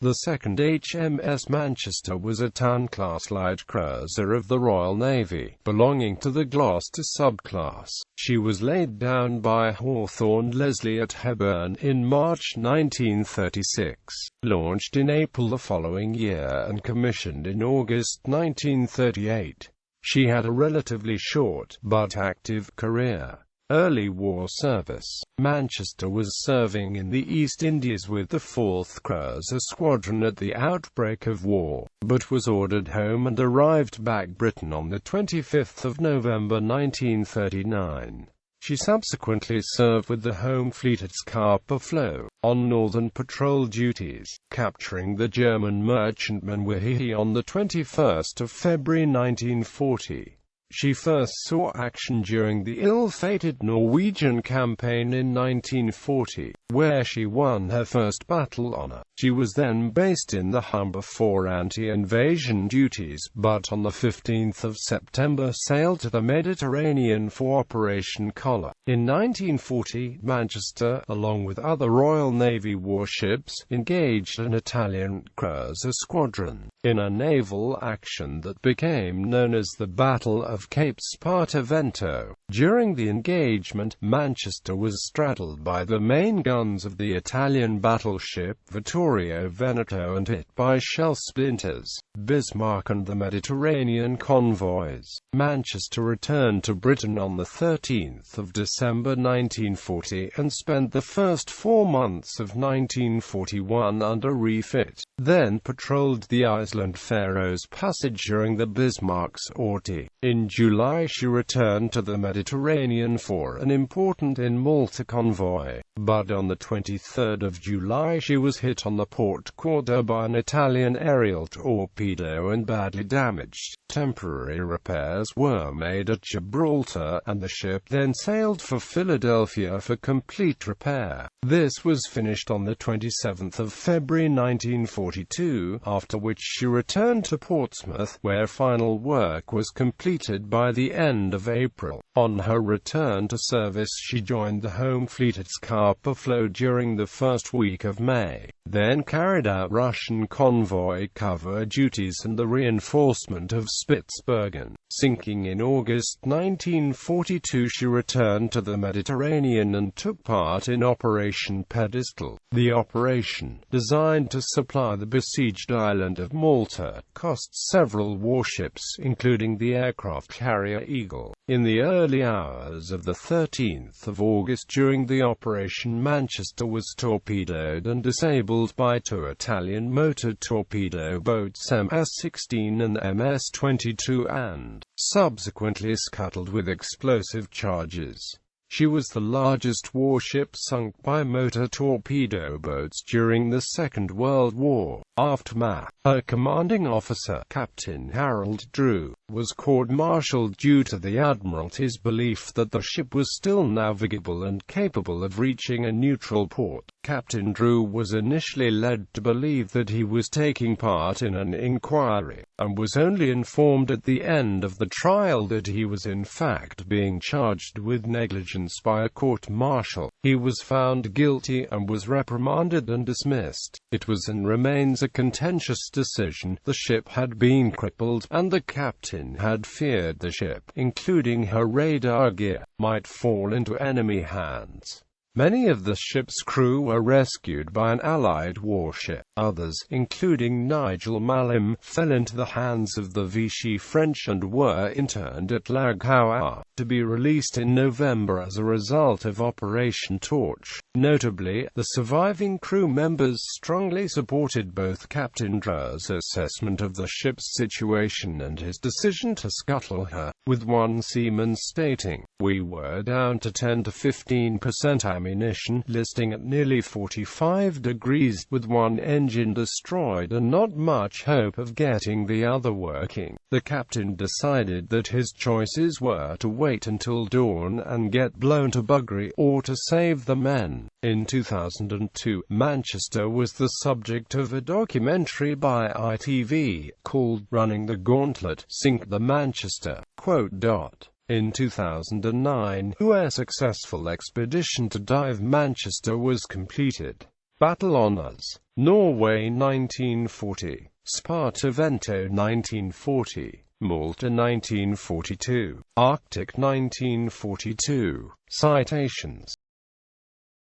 The second HMS Manchester was a Town-class light cruiser of the Royal Navy, belonging to the Gloucester subclass. She was laid down by Hawthorn Leslie at Hebburn in March 1936, launched in April the following year and commissioned in August 1938. She had a relatively short, but active, career. Early war service. Manchester was serving in the East Indies with the 4th Cruiser Squadron at the outbreak of war, but was ordered home and arrived back Britain on the 25th of November 1939. She subsequently served with the Home Fleet at Scapa on northern patrol duties, capturing the German merchantman Wihe on the 21st of February 1940. She first saw action during the ill-fated Norwegian campaign in 1940, where she won her first battle honor. She was then based in the Humber for anti-invasion duties, but on the 15th of September sailed to the Mediterranean for Operation Collar. In 1940, Manchester, along with other Royal Navy warships, engaged an Italian cruiser squadron in a naval action that became known as the Battle of Cape Spartivento. During the engagement, Manchester was straddled by the main guns of the Italian battleship Vittorio Veneto and hit by shell splinters, Bismarck and the Mediterranean convoys. Manchester returned to Britain on the 13th of December 1940 and spent the first 4 months of 1941 under refit, then patrolled the Iceland-Faroes Passage during the Bismarck's sortie. In July she returned to the Mediterranean for an important in Malta convoy, but on the 23rd of July she was hit on the Port Corder by an Italian aerial torpedo and badly damaged. Temporary repairs were made at Gibraltar, and the ship then sailed for Philadelphia for complete repair. This was finished on the 27th of February 1942, after which she returned to Portsmouth, where final work was completed by the end of April. On her return to service she joined the Home Fleet at Scapa during the first week of May, then carried out Russian convoy cover duties and the reinforcement of Spitsbergen. Sinking in August 1942 she returned to the Mediterranean and took part in Operation Pedestal. The operation, designed to supply the besieged island of Malta, cost several warships, including the aircraft carrier Eagle. In the early hours of the 13th of August during the operation, Manchester was torpedoed and disabled by 2 Italian motor torpedo boats MS-16 and MS-22 and subsequently scuttled with explosive charges. She was the largest warship sunk by motor torpedo boats during the Second World War. Aftermath. Her commanding officer, Captain Harold Drew, was court-martialed due to the Admiralty's belief that the ship was still navigable and capable of reaching a neutral port. Captain Drew was initially led to believe that he was taking part in an inquiry, and was only informed at the end of the trial that he was in fact being charged with negligence by a court-martial. He was found guilty and was reprimanded and dismissed. It was and remains a contentious decision. The ship had been crippled, and the captain had feared the ship, including her radar gear, might fall into enemy hands. Many of the ship's crew were rescued by an Allied warship. Others, including Nigel Malcolm, fell into the hands of the Vichy French and were interned at La Gowa, to be released in November as a result of Operation Torch. Notably, the surviving crew members strongly supported both Captain Drew's assessment of the ship's situation and his decision to scuttle her, with one seaman stating, "We were down to 10 to 15% ammunition, listing at nearly 45 degrees, with one engine destroyed and not much hope of getting the other working." The captain decided that his choices were to wait until dawn and get blown to buggery, or to save the men. In 2002, Manchester was the subject of a documentary by ITV, called Running the Gauntlet, Sink the Manchester. In 2009, a successful expedition to dive Manchester was completed. Battle Honours: Norway 1940, Spartavento 1940, Malta 1942, Arctic 1942. Citations